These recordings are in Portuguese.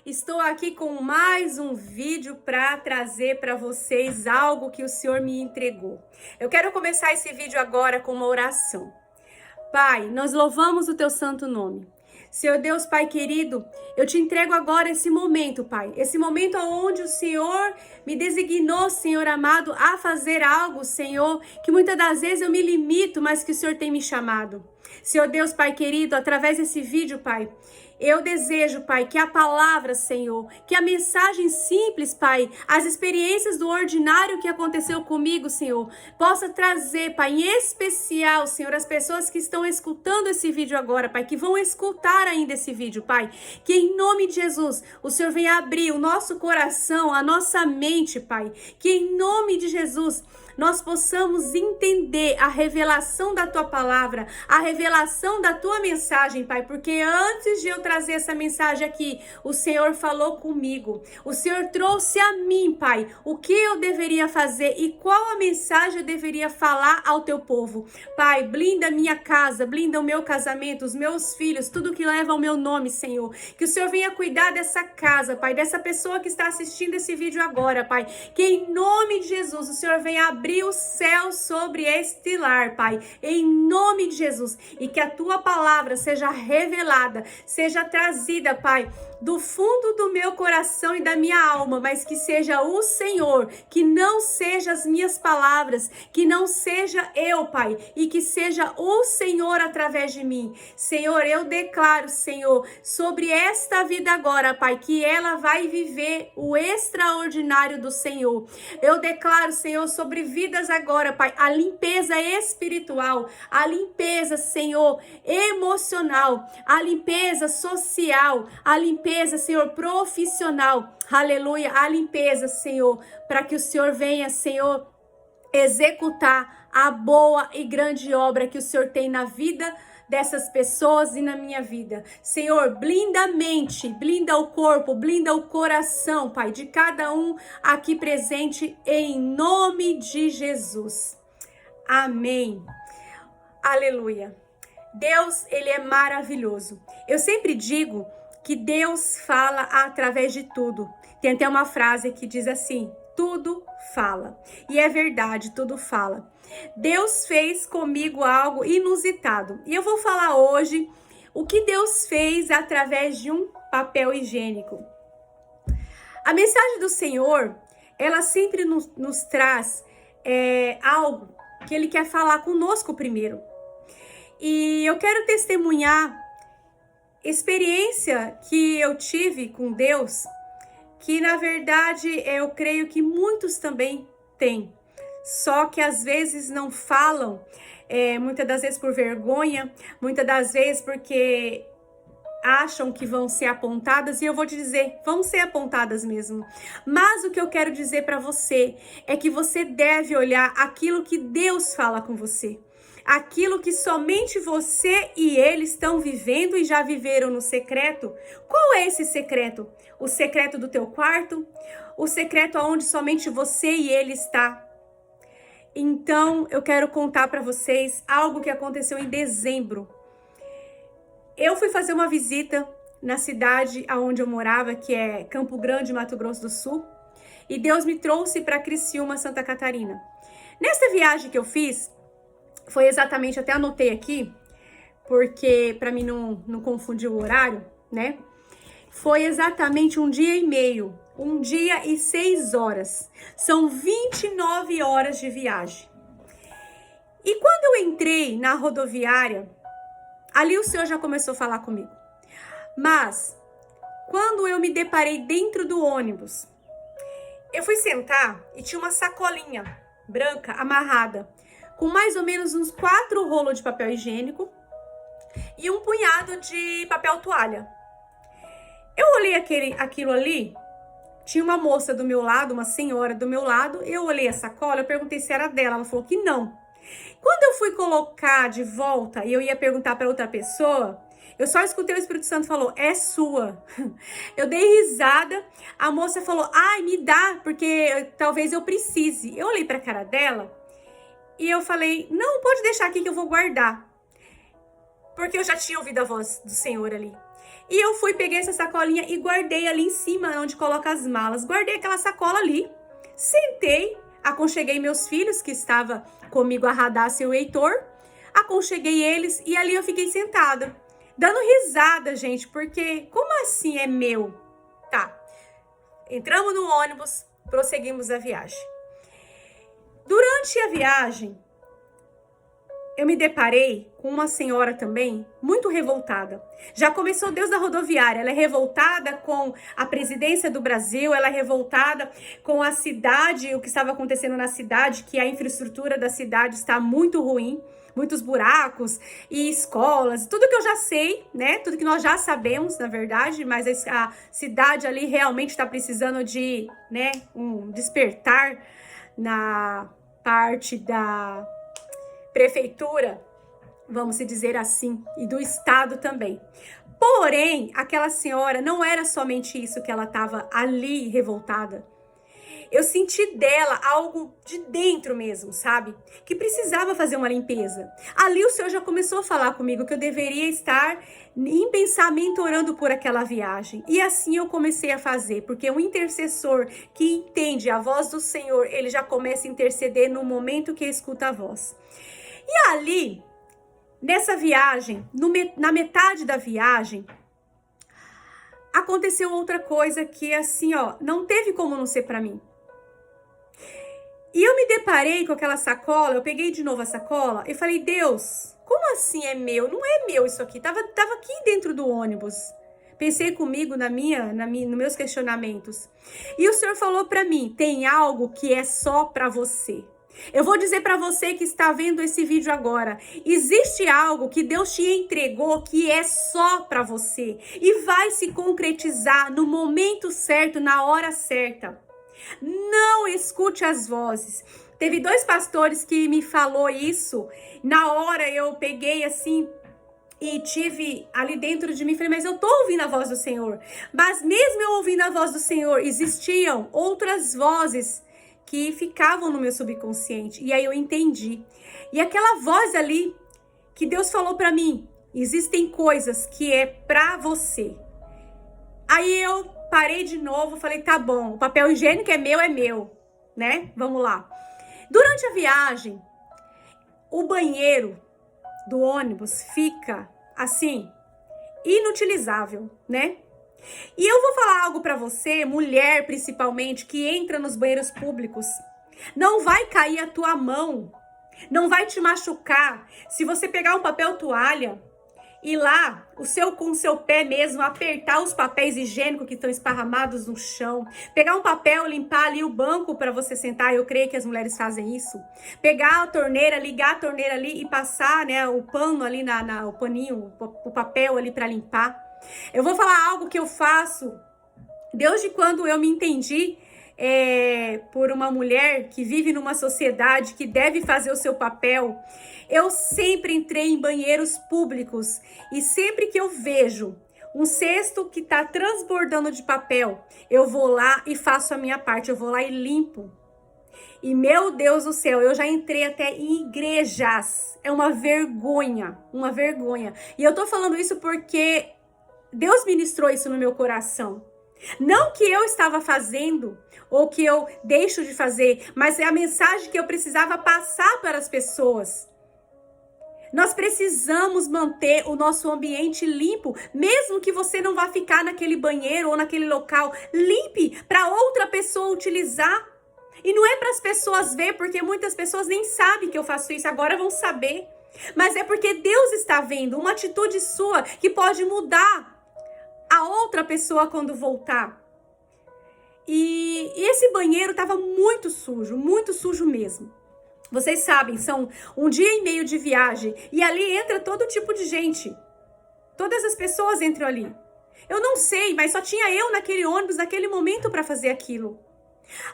Estou aqui com mais um vídeo para trazer para vocês algo que o Senhor me entregou. Eu quero começar esse vídeo agora com uma oração. Pai, nós louvamos o teu santo nome. Senhor Deus, Pai querido, eu te entrego agora esse momento, Pai. Esse momento onde o Senhor me designou, Senhor amado, a fazer algo, Senhor, que muitas das vezes eu me limito, mas que o Senhor tem me chamado. Senhor Deus, Pai querido, através desse vídeo, Pai, eu desejo, Pai, que a palavra, Senhor, que a mensagem simples, Pai, as experiências do ordinário que aconteceu comigo, Senhor, possa trazer, Pai, em especial, Senhor, as pessoas que estão escutando esse vídeo agora, Pai, que vão escutar ainda esse vídeo, Pai, que em nome de Jesus, o Senhor venha abrir o nosso coração, a nossa mente, Pai, que em nome de Jesus, nós possamos entender a revelação da Tua palavra, a revelação da Tua mensagem, Pai, porque antes de eu trazer essa mensagem aqui, o Senhor falou comigo, o Senhor trouxe a mim, Pai, o que eu deveria fazer e qual a mensagem eu deveria falar ao Teu povo. Pai, blinda a minha casa, blinda o meu casamento, os meus filhos, tudo que leva ao meu nome, Senhor, que o Senhor venha cuidar dessa casa, Pai, dessa pessoa que está assistindo esse vídeo agora, Pai, que em nome de Jesus, o Senhor venha abrir o céu sobre este lar, Pai, em nome de Jesus, e que a Tua palavra seja revelada, seja trazida, Pai, do fundo do meu coração e da minha alma, mas que seja o Senhor, que não seja as minhas palavras, que não seja eu, Pai, e que seja o Senhor através de mim. Senhor, eu declaro, Senhor, sobre esta vida agora, Pai, que ela vai viver o extraordinário do Senhor. Eu declaro, Senhor, sobre vidas agora, Pai, a limpeza espiritual, a limpeza, Senhor, emocional, a limpeza social, a limpeza, Senhor, profissional, aleluia, a limpeza, Senhor, para que o Senhor venha, Senhor, executar a boa e grande obra que o Senhor tem na vida dessas pessoas e na minha vida. Senhor, blinda a mente, blinda o corpo, blinda o coração, Pai, de cada um aqui presente, em nome de Jesus. Amém. Aleluia. Deus, Ele é maravilhoso. Eu sempre digo que Deus fala através de tudo. Tem até uma frase que diz assim: tudo fala. E é verdade, tudo fala. Deus fez comigo algo inusitado. E eu vou falar hoje o que Deus fez através de um papel higiênico. A mensagem do Senhor, ela sempre nos traz algo que Ele quer falar conosco primeiro. E eu quero testemunhar experiência que eu tive com Deus, que na verdade eu creio que muitos também têm, só que às vezes não falam, muitas das vezes por vergonha, muitas das vezes porque acham que vão ser apontadas, e eu vou te dizer, vão ser apontadas mesmo. Mas o que eu quero dizer para você é que você deve olhar aquilo que Deus fala com você. Aquilo que somente você e ele estão vivendo e já viveram no secreto. Qual é esse secreto? O secreto do teu quarto? O secreto onde somente você e ele está? Então, eu quero contar para vocês algo que aconteceu em dezembro. Eu fui fazer uma visita na cidade onde eu morava, que é Campo Grande, Mato Grosso do Sul. E Deus me trouxe para Criciúma, Santa Catarina. Nessa viagem que eu fiz, foi exatamente, até anotei aqui, porque para mim não confundir o horário, né? Foi exatamente 1 dia e meio, 1 dia e 6 horas. São 29 horas de viagem. E quando eu entrei na rodoviária, ali o Senhor já começou a falar comigo. Mas, quando eu me deparei dentro do ônibus, eu fui sentar e tinha uma sacolinha branca amarrada, com mais ou menos uns 4 rolos de papel higiênico e um punhado de papel toalha. Eu olhei aquilo ali, tinha uma moça do meu lado, uma senhora do meu lado, eu olhei a sacola, eu perguntei se era dela, ela falou que não. Quando eu fui colocar de volta e eu ia perguntar para outra pessoa, eu só escutei o Espírito Santo falou, é sua. Eu dei risada, a moça falou, ai, me dá, porque talvez eu precise. Eu olhei para a cara dela e eu falei, não, pode deixar aqui que eu vou guardar. Porque eu já tinha ouvido a voz do Senhor ali. E eu fui, peguei essa sacolinha e guardei ali em cima, onde coloca as malas. Guardei aquela sacola ali, sentei, aconcheguei meus filhos, que estava comigo a Radassa e o Heitor, aconcheguei eles e ali eu fiquei sentada, dando risada, gente, porque como assim é meu? Tá, entramos no ônibus, prosseguimos a viagem. Durante a viagem, eu me deparei com uma senhora também muito revoltada. Já começou Deus da rodoviária. Ela é revoltada com a presidência do Brasil, ela é revoltada com a cidade, o que estava acontecendo na cidade, que a infraestrutura da cidade está muito ruim, muitos buracos e escolas, tudo que eu já sei, né? Tudo que nós já sabemos, na verdade, mas a cidade ali realmente está precisando de, né, um despertar na parte da prefeitura, vamos dizer assim, e do estado também. Porém, aquela senhora, não era somente isso que ela estava ali revoltada. Eu senti dela algo de dentro mesmo, sabe? Que precisava fazer uma limpeza. Ali o Senhor já começou a falar comigo que eu deveria estar em pensamento orando por aquela viagem. E assim eu comecei a fazer, porque um intercessor que entende a voz do Senhor, ele já começa a interceder no momento que escuta a voz. E ali, nessa viagem, na metade da viagem, aconteceu outra coisa que assim, ó, não teve como não ser pra mim. E eu me deparei com aquela sacola, eu peguei de novo a sacola e falei, Deus, como assim é meu? Não é meu isso aqui, tava aqui dentro do ônibus. Pensei comigo nos meus questionamentos. E o Senhor falou pra mim, tem algo que é só pra você. Eu vou dizer para você que está vendo esse vídeo agora, existe algo que Deus te entregou que é só para você e vai se concretizar no momento certo, na hora certa. Não escute as vozes. Teve 2 pastores que me falou isso, na hora eu peguei assim e tive ali dentro de mim, falei, mas eu tô ouvindo a voz do Senhor. Mas mesmo eu ouvindo a voz do Senhor, existiam outras vozes que ficavam no meu subconsciente. E aí eu entendi. E aquela voz ali que Deus falou para mim, existem coisas que é para você. Aí eu parei de novo, falei, tá bom, o papel higiênico é meu, né? Vamos lá. Durante a viagem, o banheiro do ônibus fica assim, inutilizável, né? E eu vou falar algo pra você, mulher principalmente, que entra nos banheiros públicos. Não vai cair a tua mão, não vai te machucar. Se você pegar um papel toalha e lá, com o seu pé mesmo, apertar os papéis higiênicos que estão esparramados no chão, pegar um papel, limpar ali o banco para você sentar, eu creio que as mulheres fazem isso. Pegar a torneira, ligar a torneira ali e passar, né, o pano ali, o paninho, o papel ali para limpar. Eu vou falar algo que eu faço desde quando eu me entendi por uma mulher que vive numa sociedade que deve fazer o seu papel. Eu sempre entrei em banheiros públicos e sempre que eu vejo um cesto que está transbordando de papel, eu vou lá e faço a minha parte, eu vou lá e limpo. E meu Deus do céu, eu já entrei até em igrejas. É uma vergonha, uma vergonha. E eu tô falando isso porque Deus ministrou isso no meu coração. Não que eu estava fazendo ou que eu deixo de fazer, mas é a mensagem que eu precisava passar para as pessoas. Nós precisamos manter o nosso ambiente limpo, mesmo que você não vá ficar naquele banheiro ou naquele local. Limpe para outra pessoa utilizar. E não é para as pessoas ver, porque muitas pessoas nem sabem que eu faço isso, agora vão saber. Mas é porque Deus está vendo uma atitude sua que pode mudar a outra pessoa quando voltar. E esse banheiro estava muito sujo mesmo. Vocês sabem, são 1 dia e meio de viagem e ali entra todo tipo de gente. Todas as pessoas entram ali. Eu não sei, mas só tinha eu naquele ônibus, naquele momento para fazer aquilo.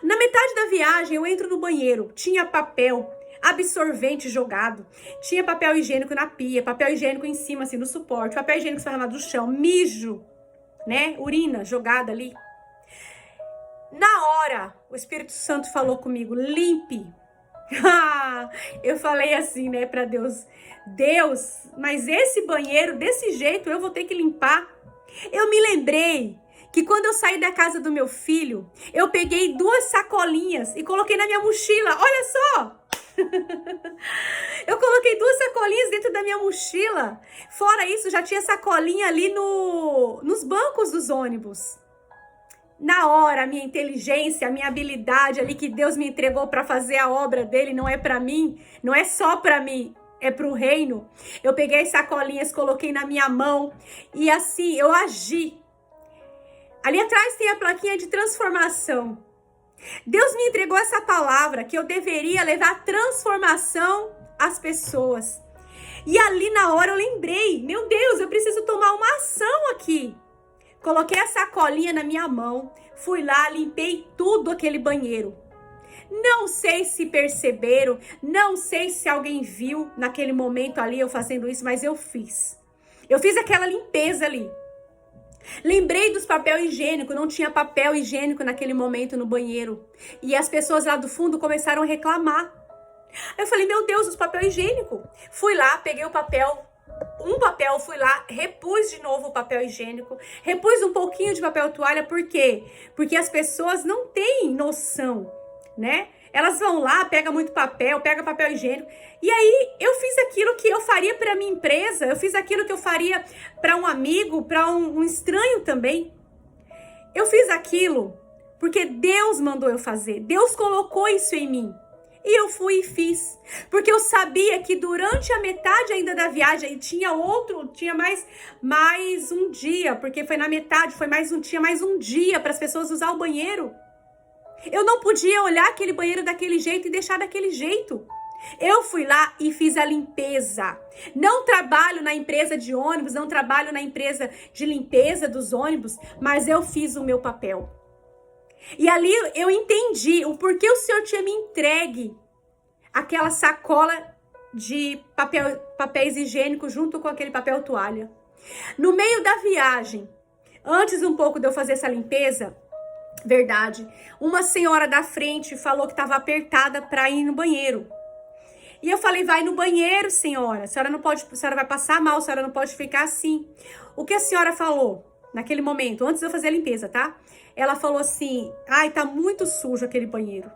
Na metade da viagem eu entro no banheiro, tinha papel, absorvente jogado, tinha papel higiênico na pia, papel higiênico em cima, assim, no suporte, papel higiênico esparramado no chão, mijo, né, urina jogada ali. Na hora, o Espírito Santo falou comigo, limpe. Eu falei assim, né, pra Deus, Deus, mas esse banheiro, desse jeito, eu vou ter que limpar. Eu me lembrei que quando eu saí da casa do meu filho, eu peguei 2 sacolinhas e coloquei na minha mochila. Olha só! Eu coloquei 2 sacolinhas dentro da minha mochila. Fora isso, já tinha sacolinha ali nos bancos dos ônibus. Na hora, a minha inteligência, a minha habilidade ali que Deus me entregou para fazer a obra dele, não é para mim, não é só para mim, é para o reino. Eu peguei as sacolinhas, coloquei na minha mão e assim eu agi. Ali atrás tem a plaquinha de transformação. Deus me entregou essa palavra que eu deveria levar transformação às pessoas. E ali na hora eu lembrei, meu Deus, eu preciso tomar uma ação aqui. Coloquei a sacolinha na minha mão, fui lá, limpei tudo aquele banheiro. Não sei se perceberam, não sei se alguém viu naquele momento ali eu fazendo isso, mas eu fiz. Eu fiz aquela limpeza ali. Lembrei dos papel higiênico, não tinha papel higiênico naquele momento no banheiro. E as pessoas lá do fundo começaram a reclamar. Eu falei, meu Deus, os papel higiênico. Fui lá, peguei o papel, fui lá, repus de novo o papel higiênico, repus um pouquinho de papel toalha, por quê? Porque as pessoas não têm noção, né? Elas vão lá, pegam muito papel, pega papel higiênico. E aí eu fiz aquilo que eu faria para minha empresa, eu fiz aquilo que eu faria para um amigo, para um estranho também. Eu fiz aquilo porque Deus mandou eu fazer. Deus colocou isso em mim. E eu fui e fiz. Porque eu sabia que durante a metade ainda da viagem tinha mais um dia, porque foi na metade, tinha mais um dia para as pessoas usar o banheiro. Eu não podia olhar aquele banheiro daquele jeito e deixar daquele jeito. Eu fui lá e fiz a limpeza. Não trabalho na empresa de ônibus, não trabalho na empresa de limpeza dos ônibus, mas eu fiz o meu papel. E ali eu entendi o porquê o Senhor tinha me entregue aquela sacola de papéis higiênicos junto com aquele papel toalha. No meio da viagem, antes um pouco de eu fazer essa limpeza, verdade, uma senhora da frente falou que estava apertada para ir no banheiro. E eu falei, vai no banheiro, senhora. A senhora vai passar mal, a senhora não pode ficar assim. O que a senhora falou naquele momento, antes de eu fazer a limpeza, tá? Ela falou assim, ai, tá muito sujo aquele banheiro.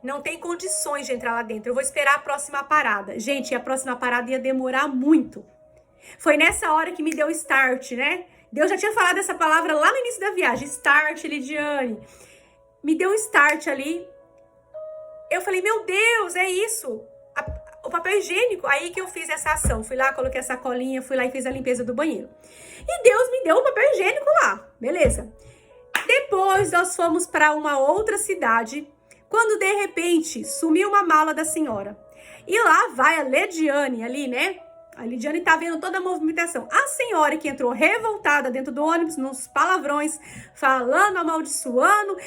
Não tem condições de entrar lá dentro. Eu vou esperar a próxima parada. Gente, a próxima parada ia demorar muito. Foi nessa hora que me deu start, né? Deus já tinha falado essa palavra lá no início da viagem. Start, Lidiane. Me deu um start ali. Eu falei, meu Deus, é isso. O papel higiênico. Aí que eu fiz essa ação. Fui lá, coloquei a sacolinha, fui lá e fiz a limpeza do banheiro. E Deus me deu o papel higiênico lá. Beleza. Depois nós fomos para uma outra cidade, quando de repente sumiu uma mala da senhora. E lá vai a Lidiane ali, né? A Lidiane tá vendo toda a movimentação. A senhora que entrou revoltada dentro do ônibus, nos palavrões, falando, amaldiçoando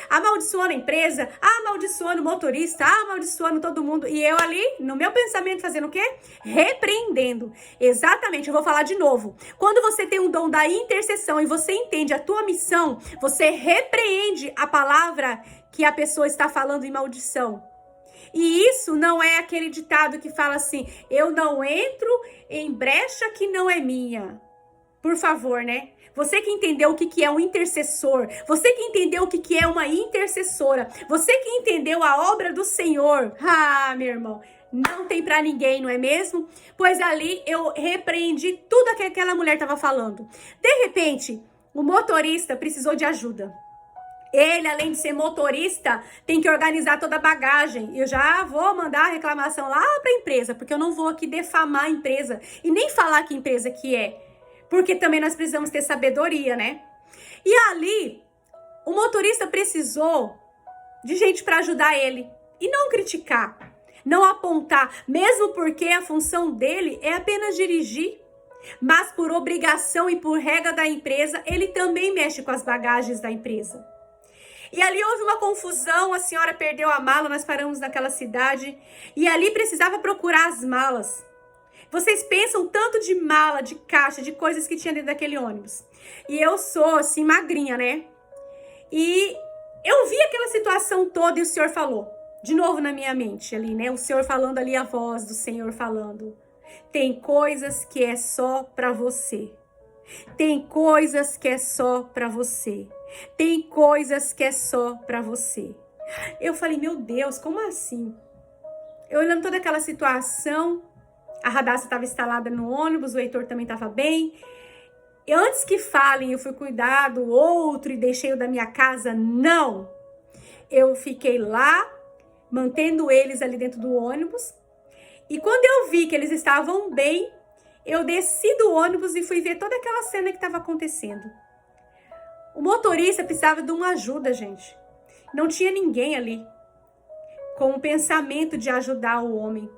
a empresa, amaldiçoando o motorista, amaldiçoando todo mundo. E eu ali, no meu pensamento, fazendo o quê? Repreendendo. Exatamente, eu vou falar de novo. Quando você tem um dom da intercessão e você entende a tua missão, você repreende a palavra que a pessoa está falando em maldição. E isso não é aquele ditado que fala assim, eu não entro em brecha que não é minha. Por favor, né? Você que entendeu o que é um intercessor, você que entendeu o que é uma intercessora, você que entendeu a obra do Senhor, meu irmão, não tem pra ninguém, não é mesmo? Pois ali eu repreendi tudo que aquela mulher estava falando. De repente, o motorista precisou de ajuda. Ele, além de ser motorista, tem que organizar toda a bagagem. Eu já vou mandar a reclamação lá para a empresa, porque eu não vou aqui defamar a empresa e nem falar que empresa que é. Porque também nós precisamos ter sabedoria, né? E ali, o motorista precisou de gente para ajudar ele. E não criticar, não apontar, mesmo porque a função dele é apenas dirigir. Mas por obrigação e por regra da empresa, ele também mexe com as bagagens da empresa. E ali houve uma confusão, a senhora perdeu a mala, nós paramos naquela cidade. E ali precisava procurar as malas. Vocês pensam tanto de mala, de caixa, de coisas que tinha dentro daquele ônibus. E eu sou, assim, magrinha, né? E eu vi aquela situação toda e o Senhor falou. De novo na minha mente ali, né? O Senhor falando ali, a voz do Senhor falando. Tem coisas que é só pra você. Tem coisas que é só para você. Tem coisas que é só para você. Eu falei, meu Deus, como assim? Eu olhando toda aquela situação, a Radassa estava instalada no ônibus, o Heitor também estava bem. E antes que falem, eu fui cuidar do outro e deixei o da minha casa, não. Eu fiquei lá, mantendo eles ali dentro do ônibus. E quando eu vi que eles estavam bem, eu desci do ônibus e fui ver toda aquela cena que estava acontecendo. O motorista precisava de uma ajuda, gente. Não tinha ninguém ali com o pensamento de ajudar o homem.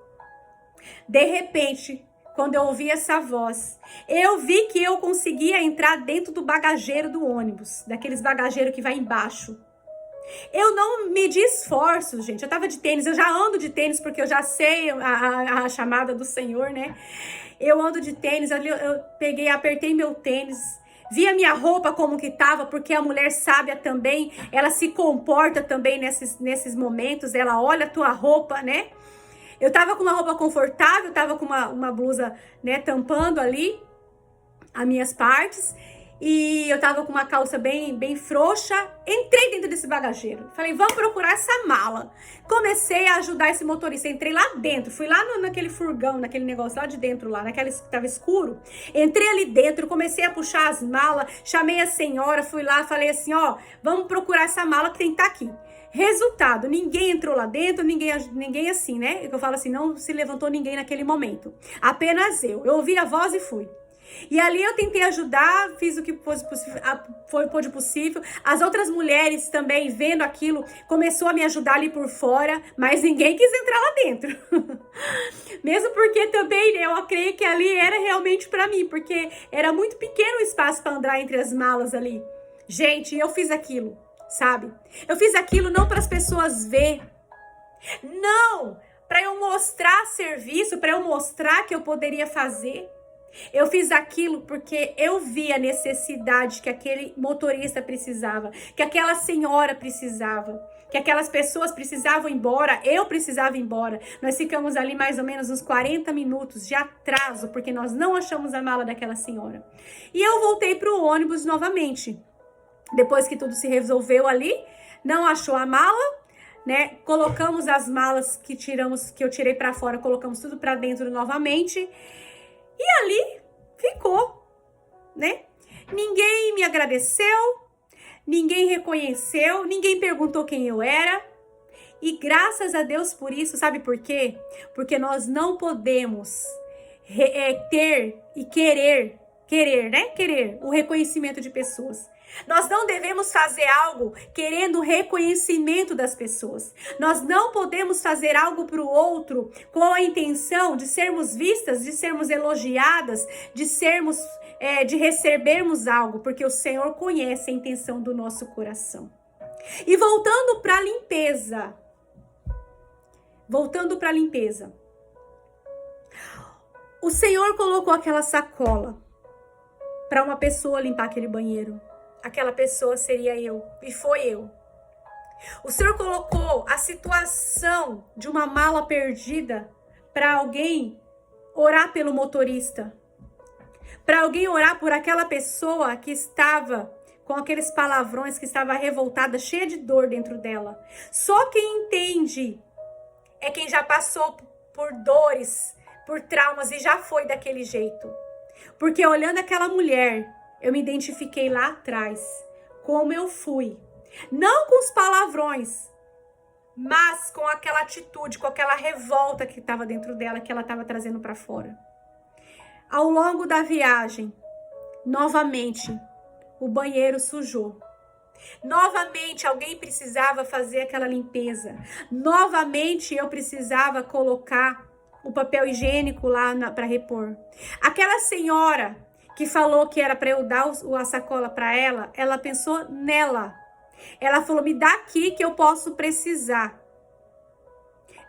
De repente, quando eu ouvi essa voz, eu vi que eu conseguia entrar dentro do bagageiro do ônibus, daqueles bagageiros que vai embaixo. Eu não medi esforços, gente. Eu tava de tênis, eu já ando de tênis porque eu já sei a chamada do Senhor, né? Eu ando de tênis, eu peguei, apertei meu tênis, vi a minha roupa como que tava, porque a mulher sábia também, ela se comporta também nesses momentos, ela olha a tua roupa, né? Eu tava com uma roupa confortável, tava com uma blusa, né, tampando ali as minhas partes. E eu tava com uma calça bem frouxa. Entrei dentro desse bagageiro. Falei, vamos procurar essa mala. Comecei a ajudar esse motorista. Entrei lá dentro. Fui lá naquele furgão, naquele negócio lá de dentro, lá, naquele que tava escuro. Entrei ali dentro, comecei a puxar as malas. Chamei a senhora, fui lá, falei assim, ó, vamos procurar essa mala que tem que tá aqui. Resultado, ninguém entrou lá dentro, ninguém assim, né? Eu falo assim, não se levantou ninguém naquele momento. Apenas eu. Eu ouvi a voz e fui. E ali eu tentei ajudar, fiz o que foi possível. As outras mulheres também, vendo aquilo, começou a me ajudar ali por fora, mas ninguém quis entrar lá dentro. Mesmo porque também eu creio que ali era realmente para mim, porque era muito pequeno o espaço para andar entre as malas ali. Gente, eu fiz aquilo, sabe? Eu fiz aquilo não para as pessoas ver. Não! Para eu mostrar serviço, para eu mostrar que eu poderia fazer. Eu fiz aquilo porque eu vi a necessidade que aquele motorista precisava, que aquela senhora precisava, que aquelas pessoas precisavam ir embora, eu precisava ir embora. Nós ficamos ali mais ou menos uns 40 minutos de atraso, porque nós não achamos a mala daquela senhora. E eu voltei para o ônibus novamente. Depois que tudo se resolveu ali, não achou a mala, né? Colocamos as malas que eu tirei para fora, colocamos tudo para dentro novamente. E ali ficou, né? Ninguém me agradeceu, ninguém reconheceu, ninguém perguntou quem eu era. E graças a Deus por isso, sabe por quê? Porque nós não podemos ter e querer, né? Querer o reconhecimento de pessoas. Nós não devemos fazer algo querendo o reconhecimento das pessoas. Nós não podemos fazer algo para o outro com a intenção de sermos vistas, de sermos elogiadas, de recebermos algo, porque o Senhor conhece a intenção do nosso coração. E voltando para a limpeza. O Senhor colocou aquela sacola para uma pessoa limpar aquele banheiro. Aquela pessoa seria eu, e foi eu. O Senhor colocou a situação de uma mala perdida para alguém orar pelo motorista, para alguém orar por aquela pessoa que estava com aqueles palavrões, que estava revoltada, cheia de dor dentro dela. Só quem entende é quem já passou por dores, por traumas e já foi daquele jeito. Porque olhando aquela mulher, eu me identifiquei lá atrás, como eu fui. Não com os palavrões, mas com aquela atitude, com aquela revolta que estava dentro dela, que ela estava trazendo para fora. Ao longo da viagem, novamente, o banheiro sujou. Novamente, alguém precisava fazer aquela limpeza. Novamente, eu precisava colocar o papel higiênico lá para repor. Aquela senhora que falou que era para eu dar a sacola para ela, ela pensou nela. Ela falou, me dá aqui que eu posso precisar.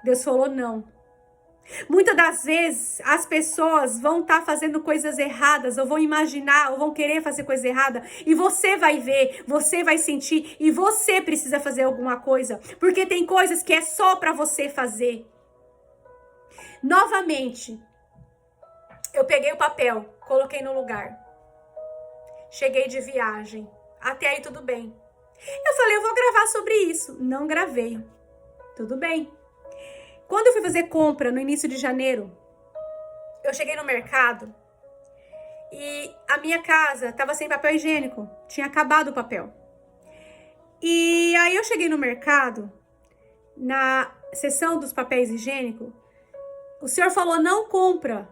Deus falou, não. Muitas das vezes, as pessoas vão estar fazendo coisas erradas, ou vão imaginar, ou vão querer fazer coisa errada, e você vai ver, você vai sentir, e você precisa fazer alguma coisa, porque tem coisas que é só para você fazer. Novamente, eu peguei o papel, coloquei no lugar. cheguei de viagem. Até aí tudo bem. Eu falei, eu vou gravar sobre isso. Não gravei. Tudo bem. Quando eu fui fazer compra no início de janeiro, eu cheguei no mercado e a minha casa estava sem papel higiênico. Tinha acabado o papel. E aí eu cheguei no mercado, na seção dos papéis higiênicos, o senhor falou, não compra,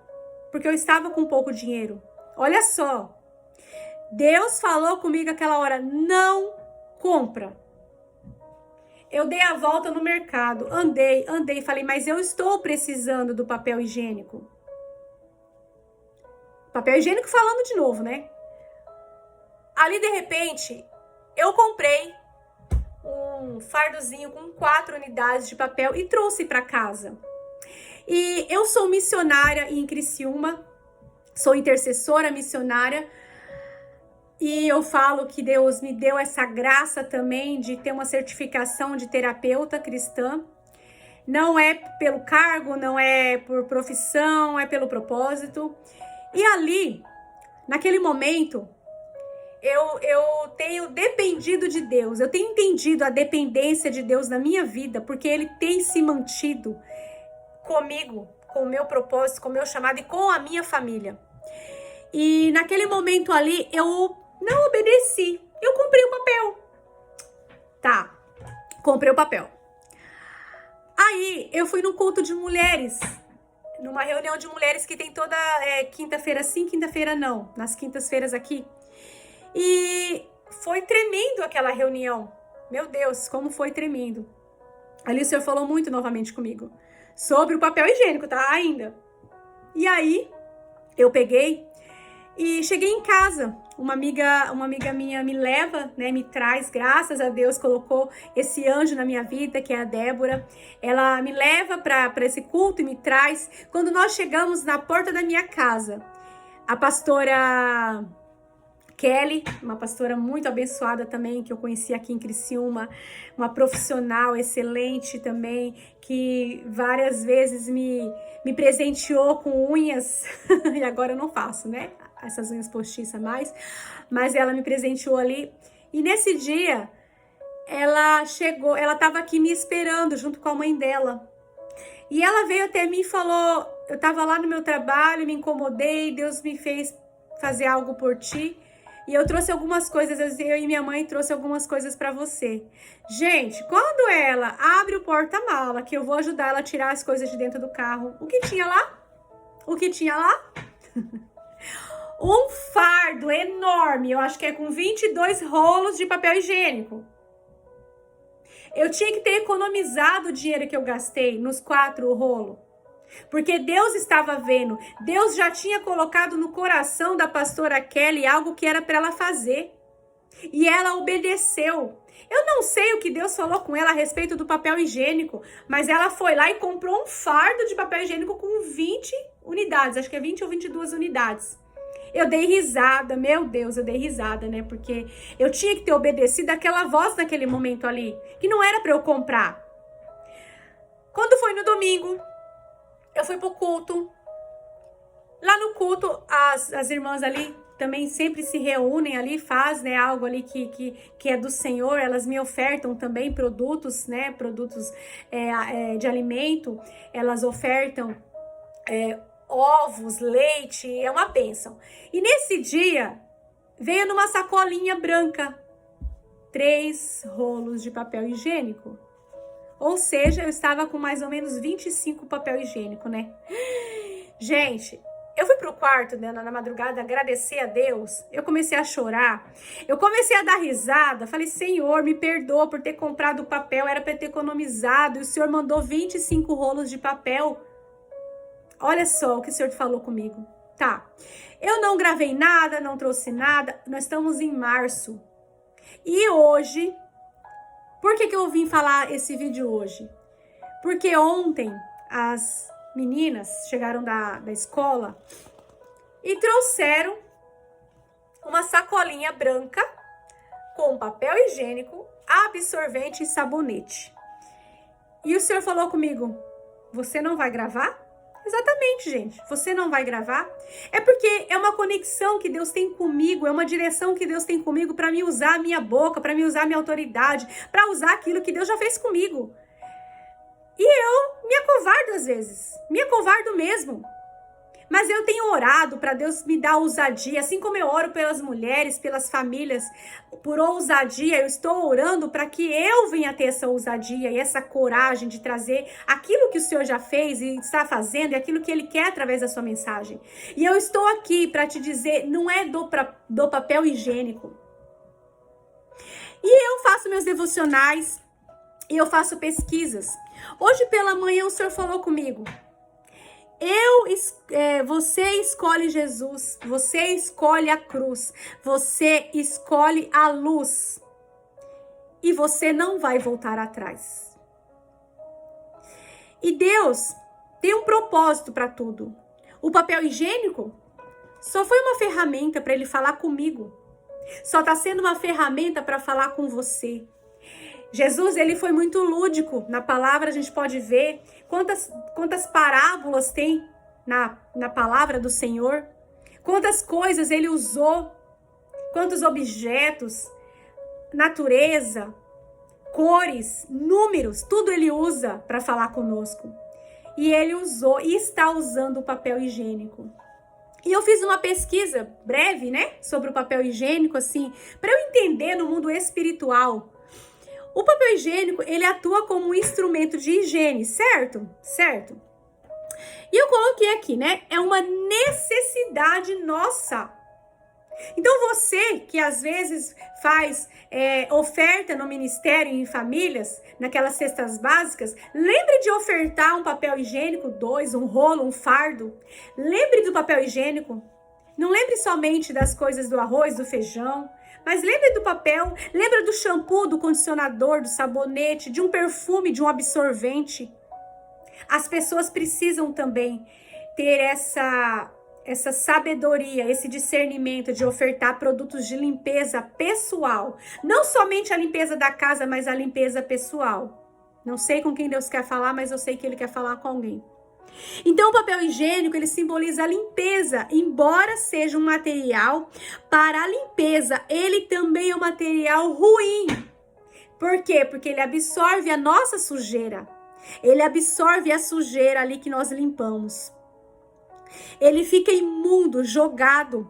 porque eu estava com pouco dinheiro. Olha só, Deus falou comigo aquela hora, não compra. Eu dei a volta no mercado, andei, falei, mas eu estou precisando do papel higiênico. Papel higiênico falando de novo, né? Ali, de repente, eu comprei um fardozinho com 4 unidades de papel e trouxe para casa. E eu sou missionária em Criciúma, sou intercessora missionária, e eu falo que Deus me deu essa graça também de ter uma certificação de terapeuta cristã. Não é pelo cargo, não é por profissão, é pelo propósito. E ali, naquele momento, eu tenho dependido de Deus, eu tenho entendido a dependência de Deus na minha vida, porque Ele tem se mantido comigo, com o meu propósito, com o meu chamado e com a minha família. E naquele momento ali, eu não obedeci. Eu comprei o papel. Tá, comprei o papel. Aí, eu fui no culto de mulheres, numa reunião de mulheres que tem toda quinta-feira sim, quinta-feira não, nas quintas-feiras aqui. E foi tremendo aquela reunião. Meu Deus, como foi tremendo. Ali o Senhor falou muito novamente comigo sobre o papel higiênico, tá? Ainda. E aí, eu peguei e cheguei em casa. Uma amiga minha me leva, né? Me traz, graças a Deus, colocou esse anjo na minha vida, que é a Débora. Ela me leva para esse culto e me traz. Quando nós chegamos na porta da minha casa, a pastora Kelly, uma pastora muito abençoada também, que eu conheci aqui em Criciúma, uma profissional excelente também, que várias vezes me presenteou com unhas, e agora eu não faço, né? Essas unhas postiças mais, mas ela me presenteou ali. E nesse dia, ela chegou, ela estava aqui me esperando junto com a mãe dela. E ela veio até mim e falou, eu estava lá no meu trabalho, me incomodei, Deus me fez fazer algo por ti. E eu trouxe algumas coisas, eu e minha mãe trouxe algumas coisas para você. Gente, quando ela abre o porta-mala, que eu vou ajudar ela a tirar as coisas de dentro do carro, o que tinha lá? O que tinha lá? Um fardo enorme, eu acho que é com 22 rolos de papel higiênico. Eu tinha que ter economizado o dinheiro que eu gastei nos 4 rolos. Porque Deus estava vendo, Deus já tinha colocado no coração da pastora Kelly algo que era para ela fazer. E ela obedeceu. Eu não sei o que Deus falou com ela a respeito do papel higiênico, mas ela foi lá e comprou um fardo de papel higiênico com 20 unidades, acho que é 20 ou 22 unidades. Eu dei risada, meu Deus, eu dei risada, né? Porque eu tinha que ter obedecido aquela voz naquele momento ali, que não era para eu comprar. Quando foi no domingo, eu fui pro culto. Lá no culto, as irmãs ali também sempre se reúnem ali, faz, né, algo ali que é do Senhor. Elas me ofertam também produtos, né, produtos de alimento. Elas ofertam ovos, leite, é uma bênção. E nesse dia, veio numa sacolinha branca 3 rolos de papel higiênico. Ou seja, eu estava com mais ou menos 25 papel higiênico, né? Gente, eu fui pro quarto, né, na madrugada, agradecer a Deus. Eu comecei a chorar. Eu comecei a dar risada. Falei, Senhor, me perdoa por ter comprado o papel. Era para ter economizado. E o Senhor mandou 25 rolos de papel. Olha só o que o Senhor falou comigo. Tá. Eu não gravei nada, não trouxe nada. Nós estamos em março. E hoje... Por que eu vim falar esse vídeo hoje? Porque ontem as meninas chegaram da escola e trouxeram uma sacolinha branca com papel higiênico, absorvente e sabonete. E o Senhor falou comigo, você não vai gravar? Exatamente, gente. Você não vai gravar? É porque é uma conexão que Deus tem comigo, é uma direção que Deus tem comigo para me usar a minha boca, para me usar a minha autoridade, para usar aquilo que Deus já fez comigo. E eu me acovardo às vezes, me acovardo mesmo. Mas eu tenho orado para Deus me dar ousadia, assim como eu oro pelas mulheres, pelas famílias, por ousadia, eu estou orando para que eu venha ter essa ousadia e essa coragem de trazer aquilo que o Senhor já fez e está fazendo e aquilo que Ele quer através da sua mensagem. E eu estou aqui para te dizer, não é do papel higiênico. E eu faço meus devocionais e eu faço pesquisas. Hoje pela manhã o Senhor falou comigo. Você escolhe Jesus, você escolhe a cruz, você escolhe a luz e você não vai voltar atrás. E Deus tem um propósito para tudo. O papel higiênico só foi uma ferramenta para Ele falar comigo, só está sendo uma ferramenta para falar com você. Jesus, ele foi muito lúdico. Na palavra a gente pode ver quantas parábolas tem na palavra do Senhor. Quantas coisas ele usou. Quantos objetos, natureza, cores, números. Tudo ele usa para falar conosco. E ele usou e está usando o papel higiênico. E eu fiz uma pesquisa breve, né? Sobre o papel higiênico, assim, para eu entender no mundo espiritual. O papel higiênico, ele atua como um instrumento de higiene, certo? Certo. E eu coloquei aqui, né? É uma necessidade nossa. Então você que às vezes faz oferta no ministério em famílias, naquelas cestas básicas, lembre de ofertar um papel higiênico, 2, um rolo, um fardo. Lembre do papel higiênico. Não lembre somente das coisas do arroz, do feijão. Mas lembre do papel, lembra do shampoo, do condicionador, do sabonete, de um perfume, de um absorvente. As pessoas precisam também ter essa sabedoria, esse discernimento de ofertar produtos de limpeza pessoal. Não somente a limpeza da casa, mas a limpeza pessoal. Não sei com quem Deus quer falar, mas eu sei que Ele quer falar com alguém. Então, o papel higiênico, ele simboliza a limpeza. Embora seja um material para a limpeza, ele também é um material ruim. Por quê? Porque ele absorve a nossa sujeira. Ele absorve a sujeira ali que nós limpamos. Ele fica imundo, jogado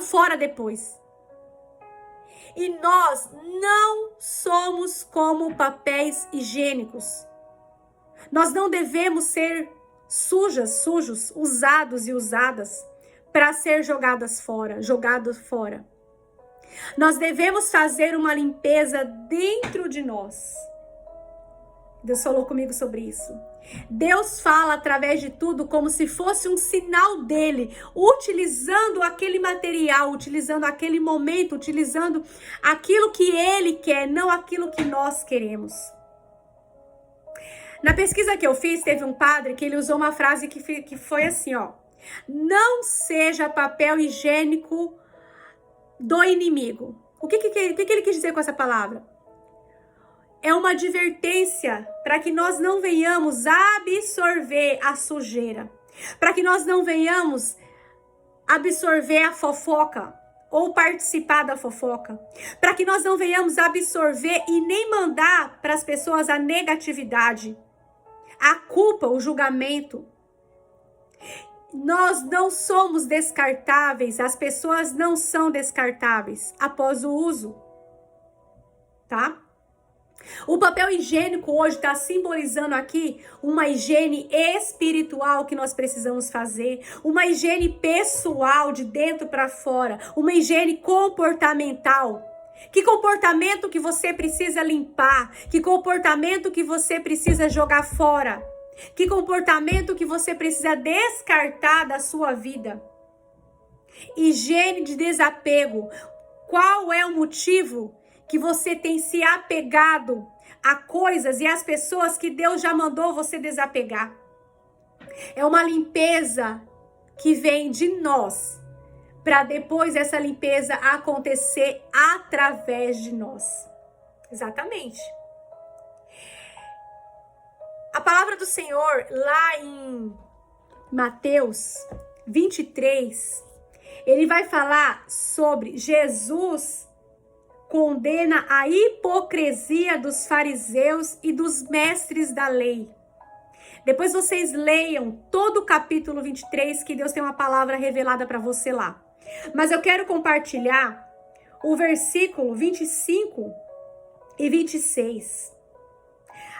fora depois. E nós não somos como papéis higiênicos. Nós não devemos ser sujos, usados e usadas para ser jogados fora. Nós devemos fazer uma limpeza dentro de nós. Deus falou comigo sobre isso. Deus fala através de tudo como se fosse um sinal dele, utilizando aquele material, utilizando aquele momento, utilizando aquilo que ele quer, não aquilo que nós queremos. Na pesquisa que eu fiz, teve um padre que ele usou uma frase que foi assim, ó. Não seja papel higiênico do inimigo. O que ele quis dizer com essa palavra? É uma advertência para que nós não venhamos absorver a sujeira. Para que nós não venhamos absorver a fofoca ou participar da fofoca. Para que nós não venhamos absorver e nem mandar para as pessoas a negatividade, a culpa, o julgamento. Nós não somos descartáveis, as pessoas não são descartáveis após o uso, tá? O papel higiênico hoje está simbolizando aqui uma higiene espiritual que nós precisamos fazer, uma higiene pessoal de dentro para fora, uma higiene comportamental. Que comportamento que você precisa limpar? Que comportamento que você precisa jogar fora? Que comportamento que você precisa descartar da sua vida? Higiene de desapego. Qual é o motivo que você tem se apegado a coisas e às pessoas que Deus já mandou você desapegar? É uma limpeza que vem de nós, para depois essa limpeza acontecer através de nós. Exatamente. A palavra do Senhor, lá em Mateus 23, ele vai falar sobre Jesus condena a hipocrisia dos fariseus e dos mestres da lei. Depois vocês leiam todo o capítulo 23, que Deus tem uma palavra revelada para você lá. Mas eu quero compartilhar o versículo 25 e 26.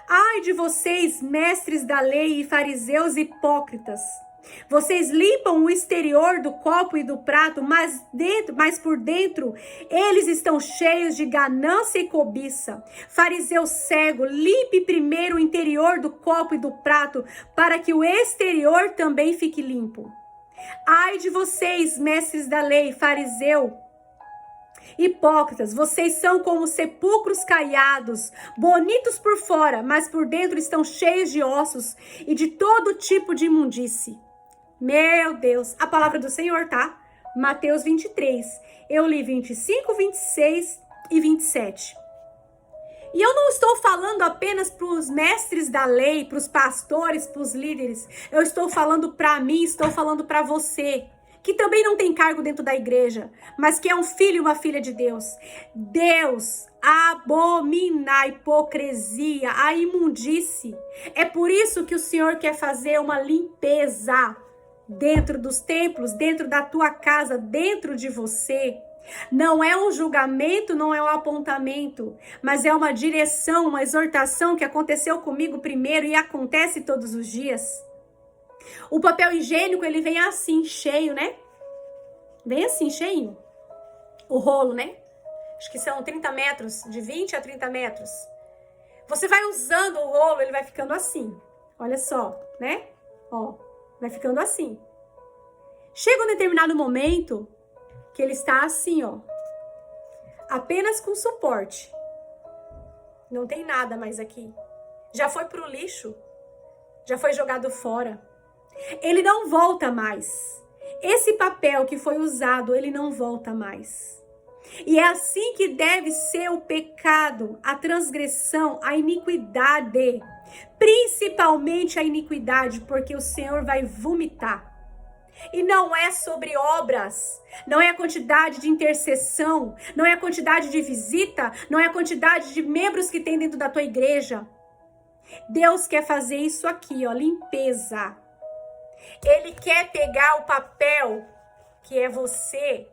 Ai de vocês, mestres da lei e fariseus hipócritas! Vocês limpam o exterior do copo e do prato, mas por dentro eles estão cheios de ganância e cobiça. Fariseu cego, limpe primeiro o interior do copo e do prato, para que o exterior também fique limpo. Ai de vocês, mestres da lei, fariseu, hipócritas, vocês são como sepulcros caiados, bonitos por fora, mas por dentro estão cheios de ossos e de todo tipo de imundície. Meu Deus, a palavra do Senhor, tá? Mateus 23. Eu li 25, 26 e 27. E eu não estou falando apenas para os mestres da lei, para os pastores, para os líderes. Eu estou falando para mim, estou falando para você, que também não tem cargo dentro da igreja, mas que é um filho e uma filha de Deus. Deus abomina a hipocrisia, a imundície. É por isso que o Senhor quer fazer uma limpeza dentro dos templos, dentro da tua casa, dentro de você. Não é um julgamento, não é um apontamento, mas é uma direção, uma exortação que aconteceu comigo primeiro e acontece todos os dias. O papel higiênico, ele vem assim, cheio, né? Vem assim, cheinho. O rolo, né? Acho que são 30 metros, de 20 a 30 metros. Você vai usando o rolo, ele vai ficando assim. Olha só, né? Ó, vai ficando assim. Chega um determinado momento que ele está assim, ó. Apenas com suporte. Não tem nada mais aqui. Já foi pro lixo. Já foi jogado fora. Ele não volta mais. Esse papel que foi usado, ele não volta mais. E é assim que deve ser o pecado, a transgressão, a iniquidade. Principalmente a iniquidade, porque o Senhor vai vomitar. E não é sobre obras, não é a quantidade de intercessão, não é a quantidade de visita, não é a quantidade de membros que tem dentro da tua igreja. Deus quer fazer isso aqui, ó, limpeza. Ele quer pegar o papel que é você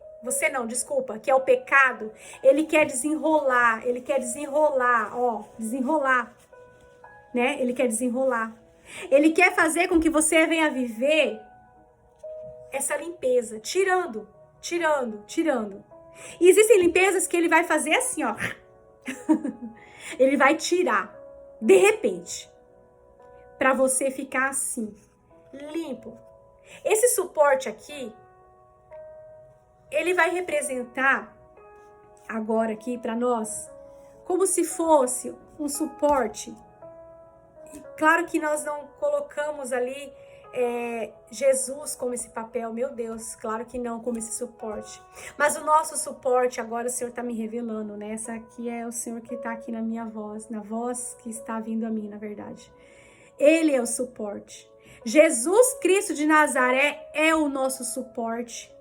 não, desculpa, que é o pecado. Ele quer desenrolar, ó, desenrolar, né? Ele quer desenrolar. Ele quer fazer com que você venha viver essa limpeza, tirando. E existem limpezas que ele vai fazer assim, ó. Ele vai tirar, de repente, para você ficar assim, limpo. Esse suporte aqui, ele vai representar agora aqui para nós como se fosse um suporte. E claro que nós não colocamos ali Jesus como esse papel, meu Deus, claro que não como esse suporte. Mas o nosso suporte agora o Senhor está me revelando, né? Essa aqui é o Senhor que está aqui na minha voz, na voz que está vindo a mim, na verdade. Ele é o suporte. Jesus Cristo de Nazaré é o nosso suporte.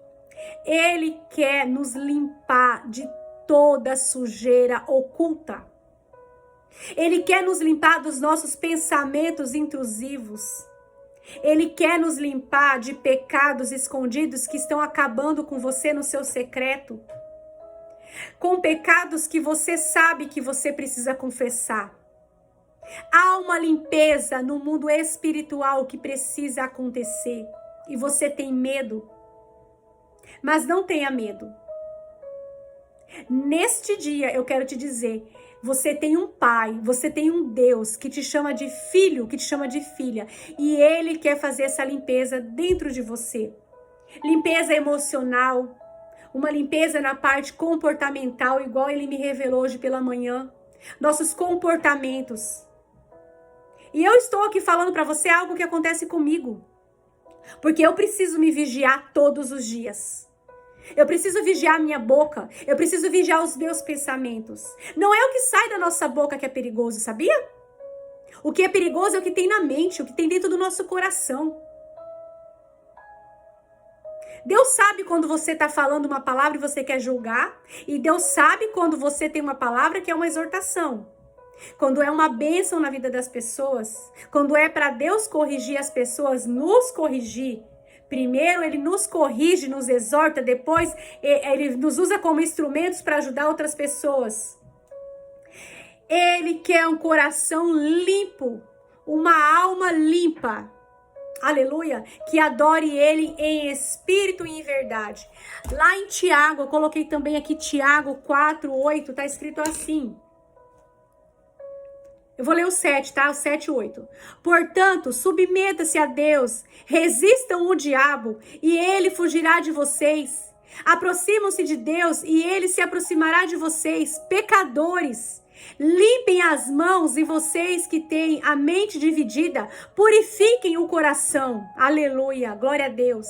Ele quer nos limpar de toda sujeira oculta. Ele quer nos limpar dos nossos pensamentos intrusivos. Ele quer nos limpar de pecados escondidos que estão acabando com você no seu secreto. Com pecados que você sabe que você precisa confessar. Há uma limpeza no mundo espiritual que precisa acontecer. E você tem medo. Mas não tenha medo. Neste dia eu quero te dizer, você tem um pai, você tem um Deus que te chama de filho, que te chama de filha. E ele quer fazer essa limpeza dentro de você. Limpeza emocional, uma limpeza na parte comportamental, igual ele me revelou hoje pela manhã. Nossos comportamentos. E eu estou aqui falando para você algo que acontece comigo. Porque eu preciso me vigiar todos os dias. Eu preciso vigiar a minha boca. Eu preciso vigiar os meus pensamentos. Não é o que sai da nossa boca que é perigoso, sabia? O que é perigoso é o que tem na mente, o que tem dentro do nosso coração. Deus sabe quando você está falando uma palavra e você quer julgar. E Deus sabe quando você tem uma palavra que é uma exortação. Quando é uma bênção na vida das pessoas. Quando é para Deus corrigir as pessoas, nos corrigir. Primeiro ele nos corrige, nos exorta. Depois ele nos usa como instrumentos para ajudar outras pessoas. Ele quer um coração limpo. Uma alma limpa. Aleluia, que adore ele em espírito e em verdade. Lá em Tiago, eu coloquei também aqui Tiago 4:8, tá escrito assim. Eu vou ler o 7, tá? O 7 e 8. Portanto, submeta-se a Deus, resistam o diabo e ele fugirá de vocês. Aproximam-se de Deus e ele se aproximará de vocês, pecadores. Limpem as mãos e vocês que têm a mente dividida, purifiquem o coração. Aleluia, glória a Deus.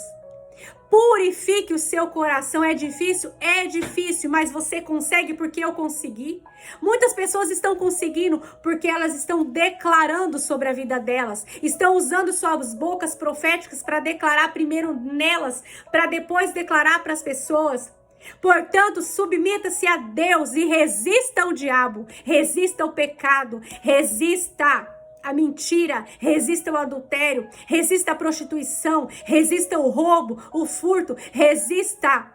Purifique o seu coração. É difícil, mas você consegue porque eu consegui. Muitas pessoas estão conseguindo porque elas estão declarando sobre a vida delas. Estão usando suas bocas proféticas para declarar primeiro nelas, para depois declarar para as pessoas. Portanto, submeta-se a Deus e resista ao diabo, resista ao pecado, resista a mentira, resista ao adultério, resista à prostituição, resista ao roubo, o furto, resista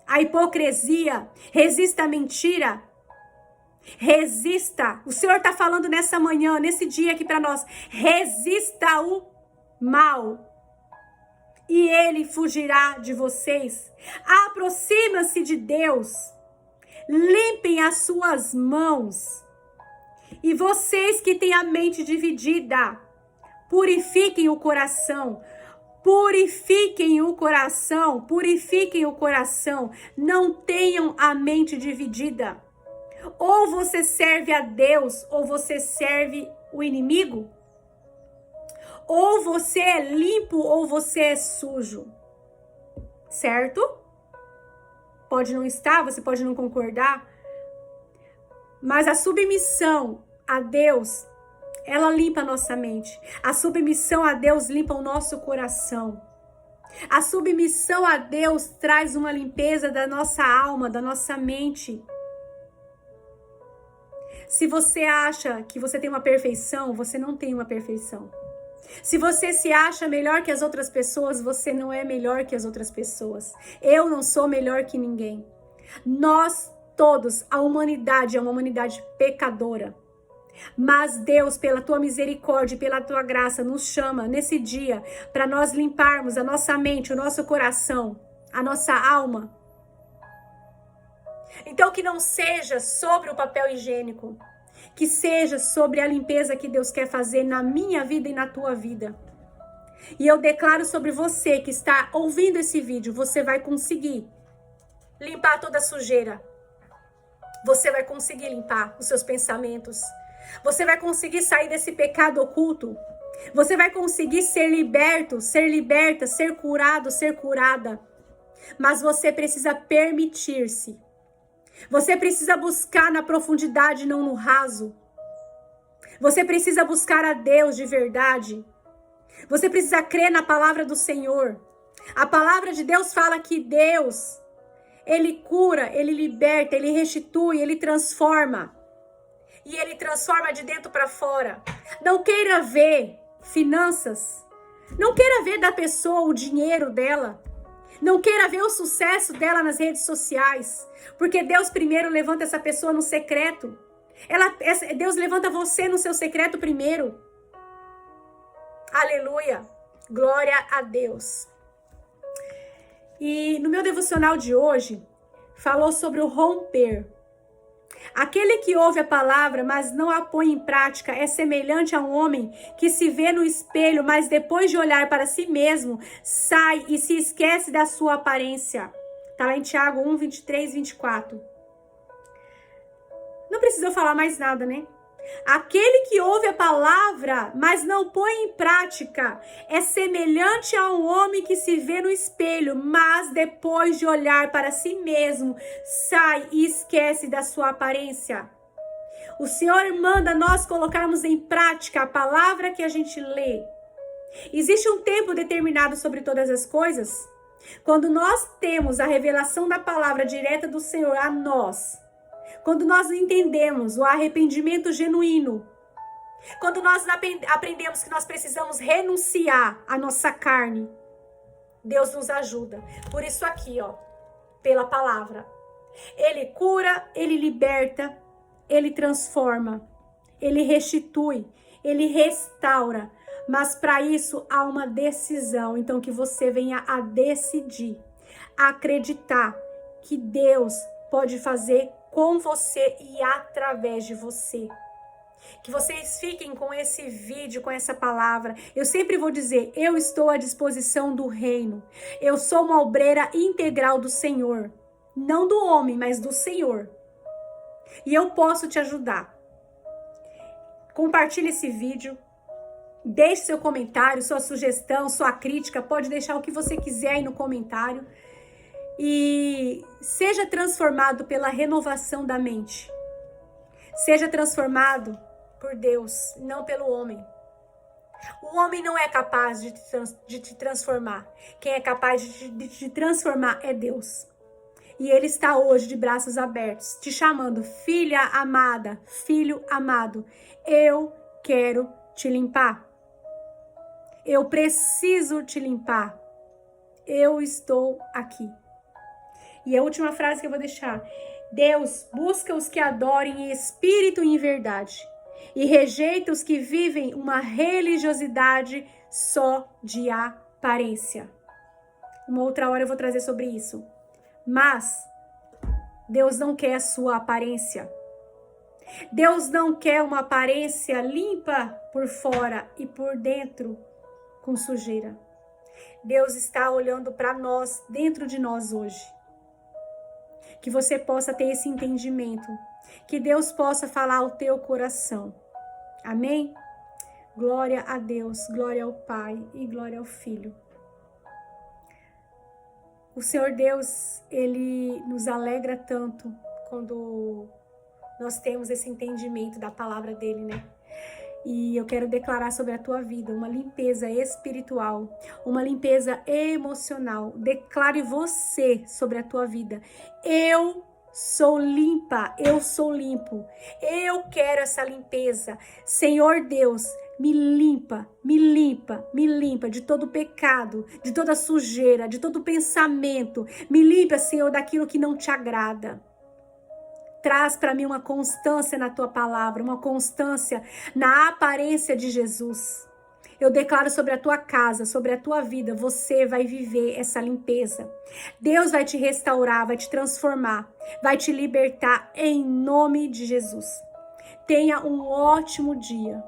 à hipocrisia, resista à mentira, resista. O Senhor está falando nessa manhã, nesse dia aqui para nós, resista ao mal. E ele fugirá de vocês. Aproxima-se de Deus. Limpem as suas mãos. E vocês que têm a mente dividida, purifiquem o coração. Purifiquem o coração. Purifiquem o coração. Não tenham a mente dividida. Ou você serve a Deus, ou você serve o inimigo. Ou você é limpo ou você é sujo. Certo? Pode não estar, você pode não concordar. Mas a submissão a Deus, ela limpa a nossa mente. A submissão a Deus limpa o nosso coração. A submissão a Deus traz uma limpeza da nossa alma, da nossa mente. Se você acha que você tem uma perfeição, você não tem uma perfeição. Se você se acha melhor que as outras pessoas, você não é melhor que as outras pessoas. Eu não sou melhor que ninguém. Nós todos, a humanidade é uma humanidade pecadora. Mas Deus, pela tua misericórdia, pela tua graça, nos chama nesse dia para nós limparmos a nossa mente, o nosso coração, a nossa alma. Então que não seja sobre o papel higiênico. Que seja sobre a limpeza que Deus quer fazer na minha vida e na tua vida. E eu declaro sobre você que está ouvindo esse vídeo, você vai conseguir limpar toda a sujeira. Você vai conseguir limpar os seus pensamentos. Você vai conseguir sair desse pecado oculto. Você vai conseguir ser liberto, ser liberta, ser curado, ser curada. Mas você precisa permitir-se. Você precisa buscar na profundidade, não no raso. Você precisa buscar a Deus de verdade. Você precisa crer na palavra do Senhor. A palavra de Deus fala que Deus, Ele cura, Ele liberta, Ele restitui, Ele transforma. E Ele transforma de dentro para fora. Não queira ver finanças. Não queira ver da pessoa o dinheiro dela. Não queira ver o sucesso dela nas redes sociais. Porque Deus primeiro levanta essa pessoa no secreto. Deus levanta você no seu secreto primeiro. Aleluia. Glória a Deus. E no meu devocional de hoje, falou sobre o romper. Aquele que ouve a palavra, mas não a põe em prática, é semelhante a um homem que se vê no espelho, mas depois de olhar para si mesmo, sai e se esquece da sua aparência. Está lá em Tiago 1, 23, 24. Não precisa eu falar mais nada, né? Aquele que ouve a palavra, mas não põe em prática, é semelhante a um homem que se vê no espelho, mas depois de olhar para si mesmo, sai e esquece da sua aparência. O Senhor manda nós colocarmos em prática a palavra que a gente lê. Existe um tempo determinado sobre todas as coisas? Quando nós temos a revelação da palavra direta do Senhor a nós, quando nós entendemos o arrependimento genuíno, quando nós aprendemos que nós precisamos renunciar à nossa carne, Deus nos ajuda. Por isso aqui, pela palavra. Ele cura, ele liberta, ele transforma, ele restitui, ele restaura. Mas para isso há uma decisão. Então que você venha a decidir, a acreditar que Deus pode fazer com você e através de você. Que vocês fiquem com esse vídeo, com essa palavra. Eu sempre vou dizer, eu estou à disposição do reino. Eu sou uma obreira integral do Senhor. Não do homem, mas do Senhor. E eu posso te ajudar. Compartilhe esse vídeo. Deixe seu comentário, sua sugestão, sua crítica. Pode deixar o que você quiser aí no comentário. E seja transformado pela renovação da mente. Seja transformado por Deus, não pelo homem. O homem não é capaz de te transformar. Quem é capaz de te transformar é Deus. E Ele está hoje de braços abertos, te chamando, filha amada, filho amado. Eu quero te limpar. Eu preciso te limpar. Eu estou aqui. E a última frase que eu vou deixar. Deus busca os que adorem em espírito e em verdade. E rejeita os que vivem uma religiosidade só de aparência. Uma outra hora eu vou trazer sobre isso. Mas Deus não quer a sua aparência. Deus não quer uma aparência limpa por fora e por dentro com sujeira. Deus está olhando para nós, dentro de nós hoje. Que você possa ter esse entendimento. Que Deus possa falar ao teu coração. Amém? Glória a Deus, glória ao Pai e glória ao Filho. O Senhor Deus, Ele nos alegra tanto quando nós temos esse entendimento da palavra dEle, né? E eu quero declarar sobre a tua vida uma limpeza espiritual, uma limpeza emocional. Declare você sobre a tua vida. Eu sou limpa, eu sou limpo. Eu quero essa limpeza. Senhor Deus, me limpa, me limpa, me limpa de todo pecado, de toda sujeira, de todo pensamento. Me limpa, Senhor, daquilo que não te agrada. Traz para mim uma constância na tua palavra, uma constância na aparência de Jesus. Eu declaro sobre a tua casa, sobre a tua vida, você vai viver essa limpeza. Deus vai te restaurar, vai te transformar, vai te libertar em nome de Jesus. Tenha um ótimo dia.